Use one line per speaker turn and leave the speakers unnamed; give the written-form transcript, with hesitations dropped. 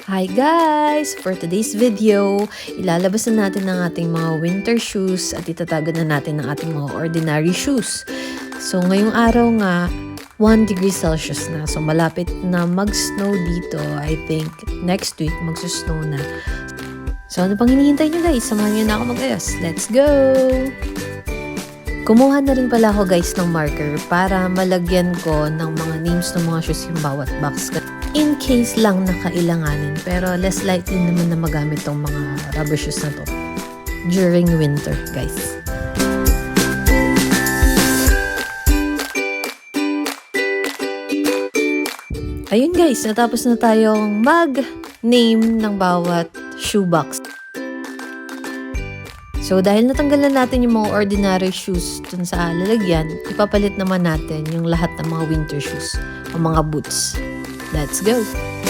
Hi guys! For today's video, ilalabas na natin ang ating mga winter shoes at itatagan na natin ang ating mga ordinary shoes. So ngayong araw nga, 1 degree Celsius na. So malapit na mag-snow dito. I think next week magsusnow na. So ano pang hinihintay nyo guys? Samahan nyo na ako mag-ayos. Let's go! Kumuha na rin pala ako guys ng marker para malagyan ko ng mga names ng mga shoes yung bawat box. In case lang na kailanganin, pero less likely naman na magamit tong mga rubber shoes na to during winter, guys. Ayun guys, natapos na tayong mag-name ng bawat shoebox. So dahil natanggal na natin yung mga ordinary shoes dun sa lalagyan, ipapalit naman natin yung lahat ng mga winter shoes o mga boots. Let's go!